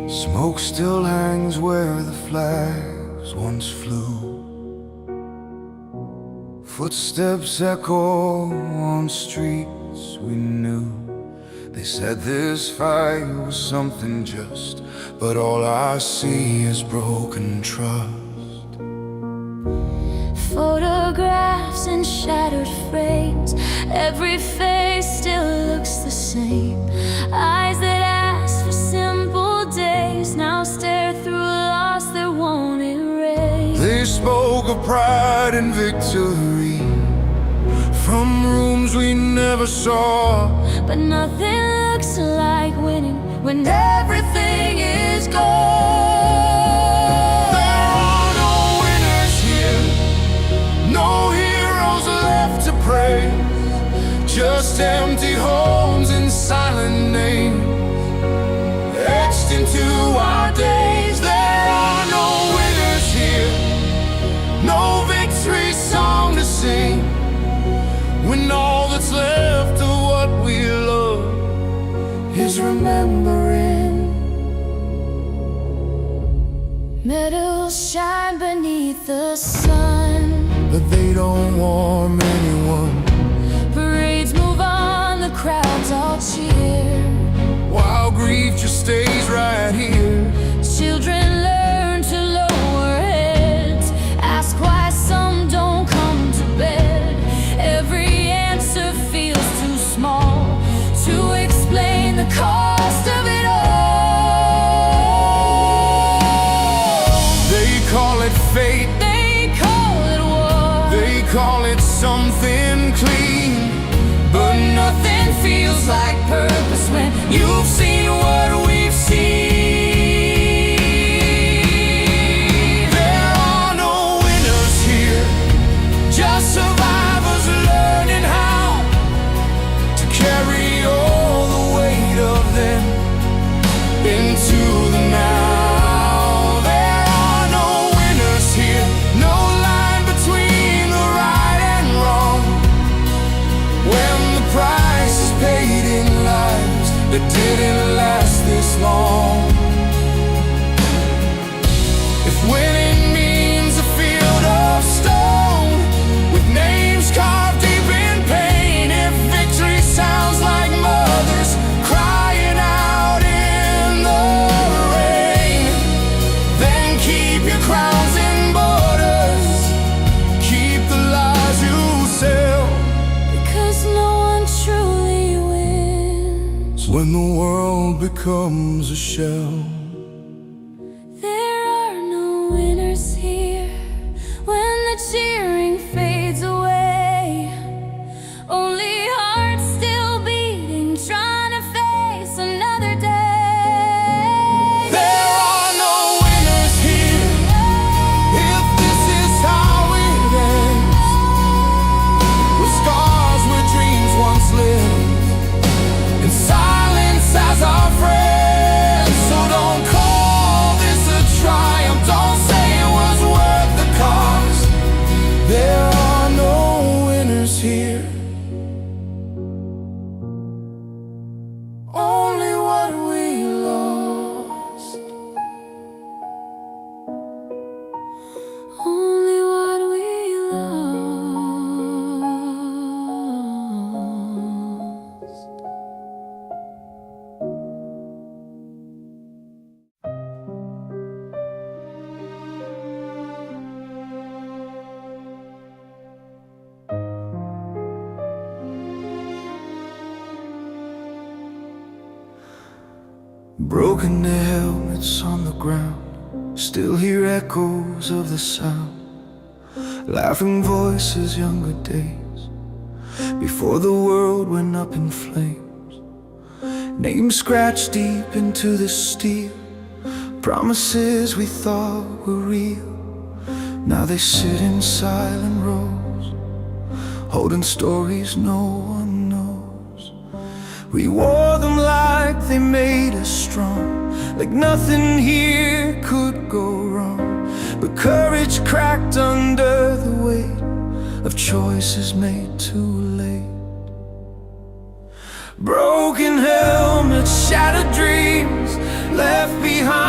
Smoke still hangs where the flags once flew. Footsteps echo on streets we knew. They said this fight was something just, but all I see is broken trust. Photographs in shattered frames, every face still looks the same. Eyes that ask for simple days now stare through loss that won't erase. They spoke of pride and victory from rooms we never saw, but nothing looks like winning when everything is gone. There are no winners here, no heroes left to praise, just empty homes and silent names etched into our days. There are no winners here, no victory song to sing, when all that's left of what we love is remembering. Medals shine beneath the sun, but they don't warm anyone. Parades move on, the crowds all cheer, while grief just stays right here. Children learn to lower heads, ask why some don't come to bed. Every answer feels too small to explain the cost of it all. They call it fate, they call it war, they call it something clean, but nothing feels like purpose when you've seen what we've seen. There are no winners here, just survivors learning how to carry all the weight of them into the now. There are no winners here, no line between the right and wrong, when the price is paid in lives that didn't last this long. If winning means a field of stone with names carved deep in pain, if victory sounds like mothers crying out in the rain, then keep your crowns and borders, keep the lies you sell, Because no one truly wins when the world becomes a shell. There are no winners here when the cheering fades away. Only hearts still beating, trying to face another day. There are no winners here, if this is how it ends, with scars where dreams once lived, and silence as our friend. So don't call this a triumph, don't say it was worth the cost. There are no winners here, only what we lost. Only what we lost. Broken helmets on the ground, still hear echoes of the sound. Laughing voices, younger days, before the world went up in flames. Names scratched deep into the steel, promises we thought were real. Now they sit in silent rows, holding stories no one knows. We wore them like they made us strong, like nothing here could go wrong. But courage cracked under the weight of choices made too late. Broken helmets, shattered dreams left behind.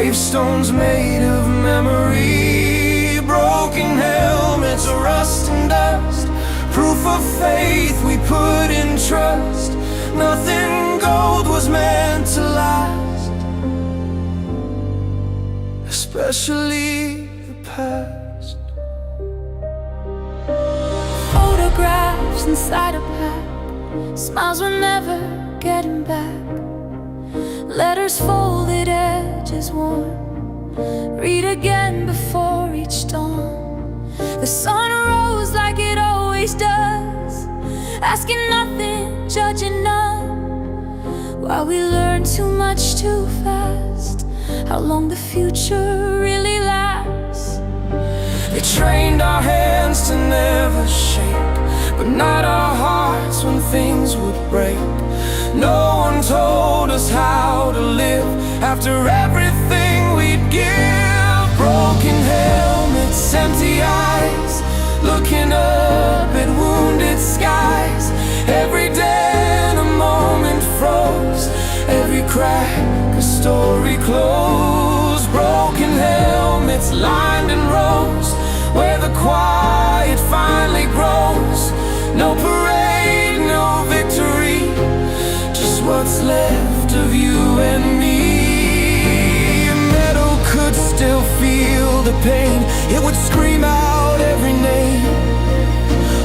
Gravestones made of memory, broken helmets, rust and dust, proof of faith we put in trust. Nothing gold was meant to last, especially the past. Photographs inside a pack, smiles we're never getting back. Letters folded, edges worn, read again before each dawn. The sun rose like it always does, asking nothing, judging none. While we learn too much too fast, how long the future really lasts. They trained our hands to never shake, but not our hearts when things would break. No one told us how to live after everything we'd give. Broken helmets, empty eyes, looking up at wounded skies. Every day in a moment froze, every crack a story closed. Broken helmets lined in rows, where the quiet finally grows. No parade, no victory, just what's left of you and me. Metal could still feel the pain, it would scream out every name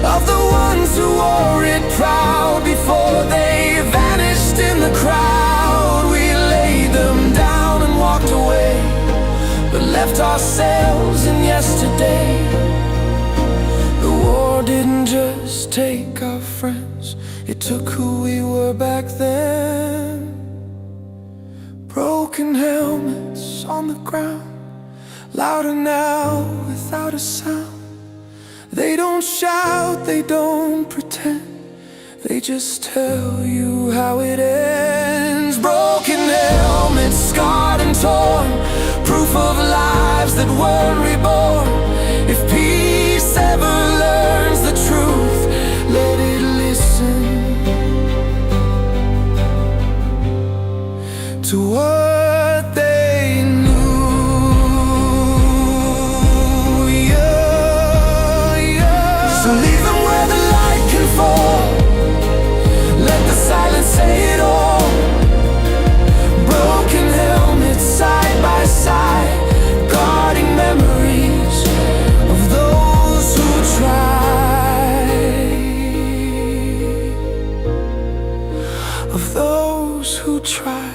of the ones who wore it proud before they vanished in the crowd. We laid them down and walked away, but left ourselves in yesterday. The war didn't just take our friends, it took who we were back then. Broken helmets on the ground, louder now without a sound. They don't shout, they don't pretend, they just tell you how it ends. Broken helmets, scarred and torn, proof of lives that weren't reborn. If peace ever learns the truth, let it listen to what they knew. Yeah, yeah. So leave them where the light can fall, let the silence say it all. Broken helmets side by side, guarding memories of those who tried, of those who tried.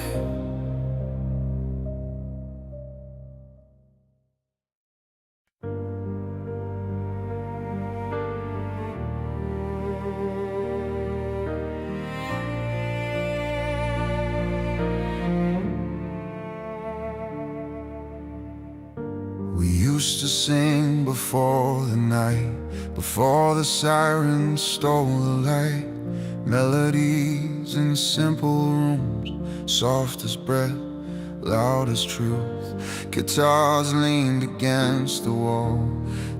We used to sing before the night, before the sirens stole the light. Melodies in simple rooms, soft as breath, loud as truth. Guitars leaned against the wall,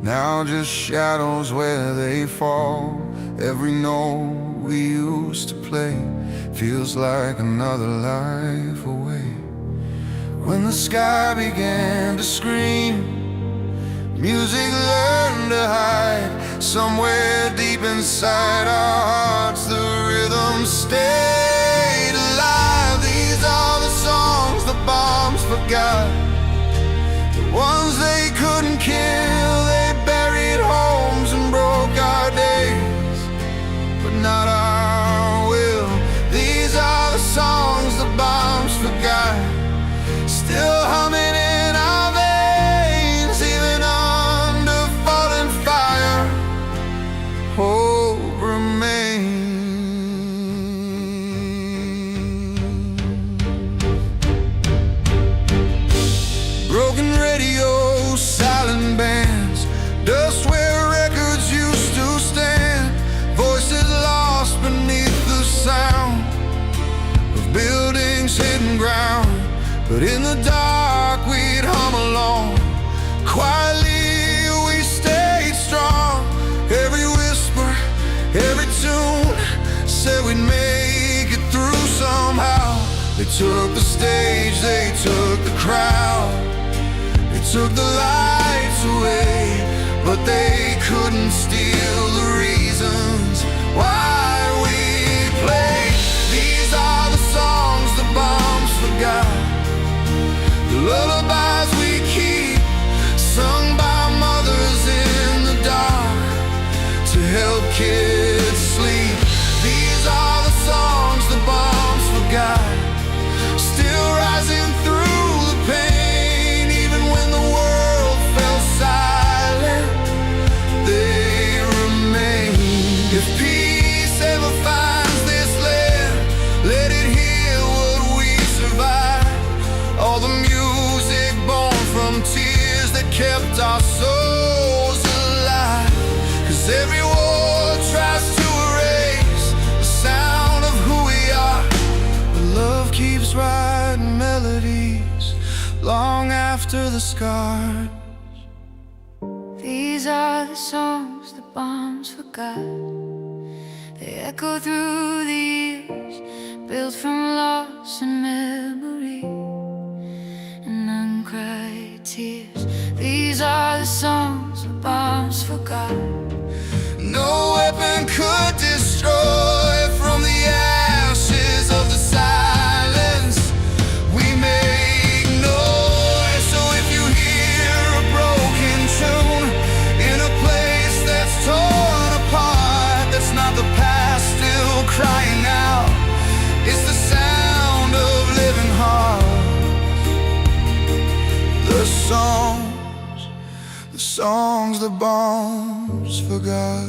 now just shadows where they fall. Every note we used to play feels like another life away. When the sky began to scream, music learned to hide. Somewhere deep inside our hearts, the rhythm stayed alive. These are the songs the bombs forgot, the ones they couldn't kill. They buried homes and broke our days, but not our will. These are the songs the bombs forgot, still humming in our veins, even under falling fire. Hope remains. Broken radios, silent bands, dust where records used to stand. Voices lost beneath the sound of buildings, hidden ground. But in the dark we'd hum along, quietly we stayed strong. Every whisper, every tune said we'd make it through somehow. They took the stage, they took the crowd, they took the lights away, but they couldn't steal the reasons why we play. These are the songs the bombs forgot, the lullabies we keep, sung by mothers in the dark to help kids sleep. These are the songs the bombs forgot, still rising through the pain. Even when the world fell silent, they remain. If peace ever finds this land, let it hear what we survived. All the music born from tears that kept our souls alive. 'Cause every war tries to erase the sound of who we are, but love keeps writing melodies long after the scars. These are the songs the bombs forgot. They echo through the years, built from loss and memory and uncried tears. These are the songs the bombs forgot. No weapon could destroy from the ashes of the silence. We make noise, so if you hear a broken tune in a place that's torn apart, that's not the past still crying out, it's the sound of living hearts. The songs the bombs forgot.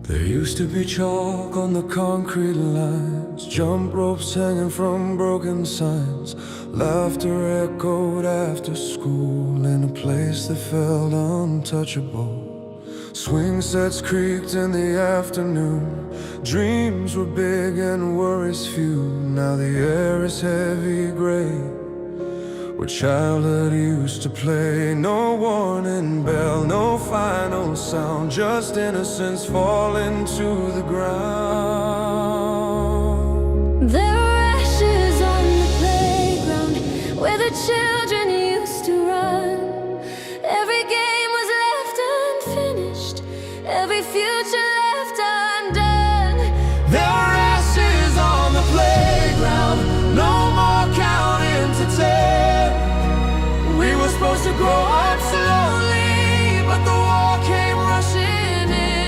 There used to be chalk on the concrete lines, jump ropes hanging from broken signs, laughter echoed after school in a place that felt untouchable. Swing sets creaked in the afternoon, dreams were big and worries few. Now the air is heavy gray, where childhood used to play. No warning bell, no final sound, just innocence falling to the ground. There are ashes on the playground where the children used to run. Every game was left unfinished, every future left undone. There are ashes on the playground, no more counting to 10. We were supposed to grow up slowly, but the war came rushing in.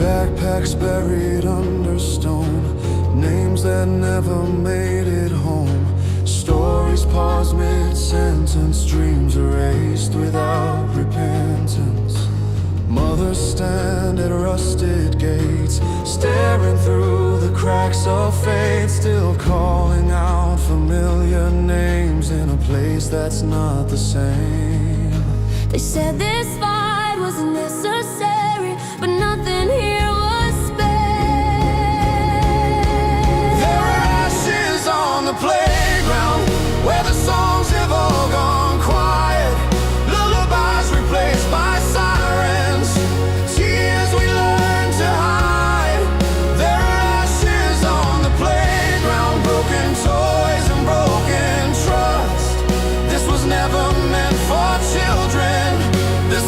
Backpacks buried under stone, names that never made it home. Stories paused mid-sentence, dreams erased without repentance. Mothers stand at rusted gates, staring through the cracks of fate, still calling out familiar names in a place that's not the same. They said this fight was necessary, but nothing here was spared. There are ashes on the playground where the songs have all gone quiet, lullabies replaced by sirens, tears we learned to hide. There are ashes on the playground, broken toys and broken trust. This was never meant for children, this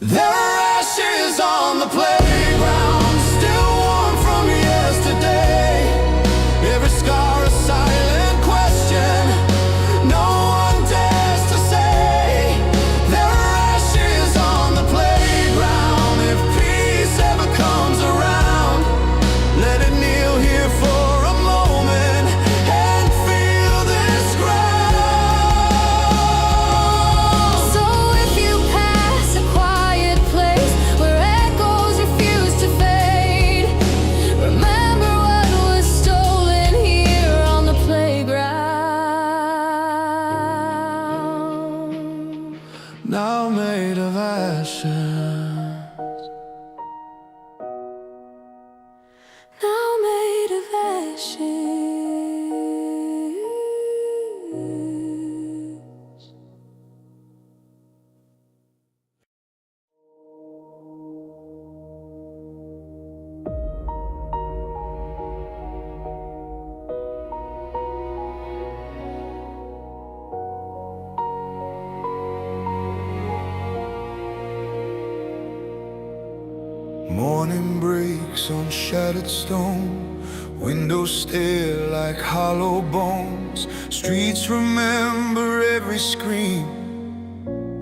There are ashes on the playground, still warm from yesterday. Every scar a silent question no one dares to say. There are ashes on the playground. If peace ever comes around, let it kneel here for a moment and feel this ground. So if you pass a quiet place where echoes refuse to fade, remember what was stolen here on the playground. Now made of ashes, Now made of ashes. morning breaks on shattered stone. Windows stare like hollow bones. Streets remember every scream,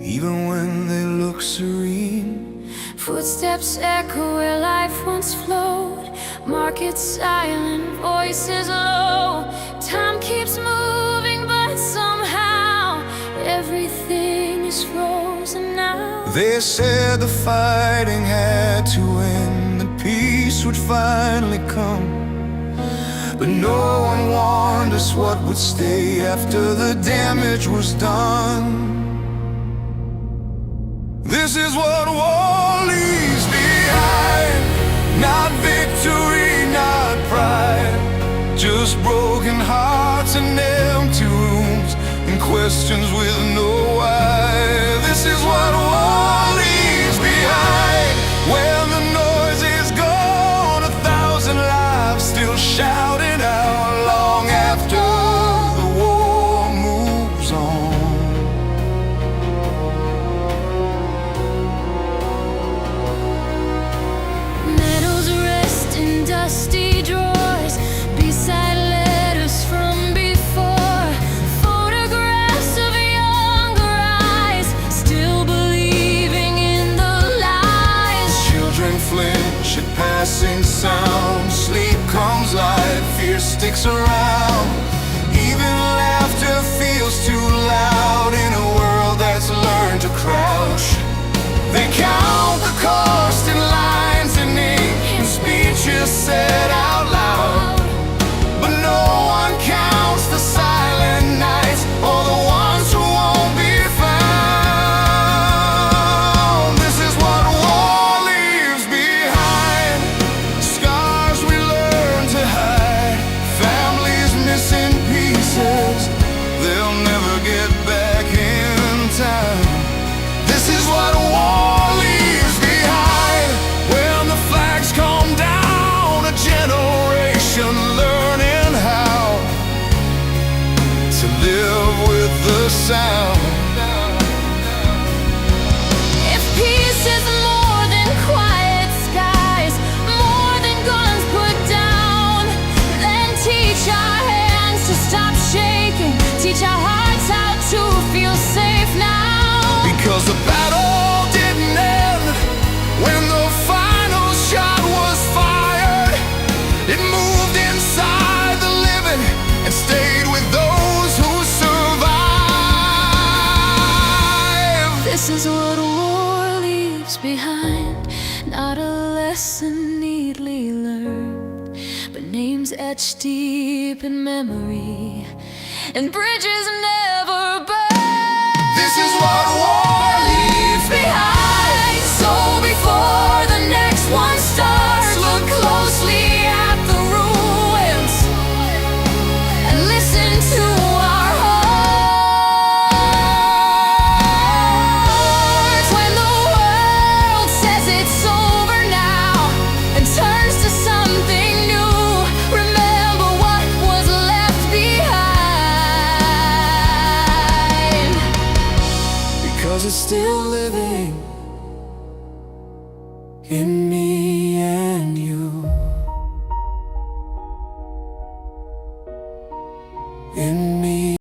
even when they look serene. Footsteps echo where life once flowed. Markets silent, voices low. Time keeps moving, but somehow everything is frozen now. They said the fighting had to end, that peace would finally come. But no one warned us what would stay after the damage was done. This is what war leaves behind. Not victory, not pride, just broken hearts and empty rooms, and questions with no why. This is what war leaves behind. When the noise is gone, 1,000 lives still shouting out long after the war moves on. Medals rest in dusty drawers, beside letters from before. Photographs of younger eyes, still believing in the lies. Children flinch at passing sound. Sleep comes light, fear sticks around. Even laughter feels too loud in a world that's learned to crouch. They count the cost in lines and ink, and speeches said out loud. But no one counts the silent nights, or the ones who won't be found. This is what war leaves behind. Scars we learn to hide, families missing pieces they'll never get back in time. This is what war leaves behind. When the flags come down, a generation learning how to live with the sound. If peace is more than quiet skies, more than guns put down, then teach our hands to stop shaking, teach our hearts how to feel safe now. Because the battle didn't end when the final shot was fired. It moved inside the living and stayed with those who survived. This is what war leaves behind. Not a lesson neatly learned, but names etched deep in memory, and bridges never burned. This is what war leaves Behind. So before the next one starts, look closely at the ruins and listen to our hearts. When the world says it's over now and turns to something new, remember what was left behind. because it's In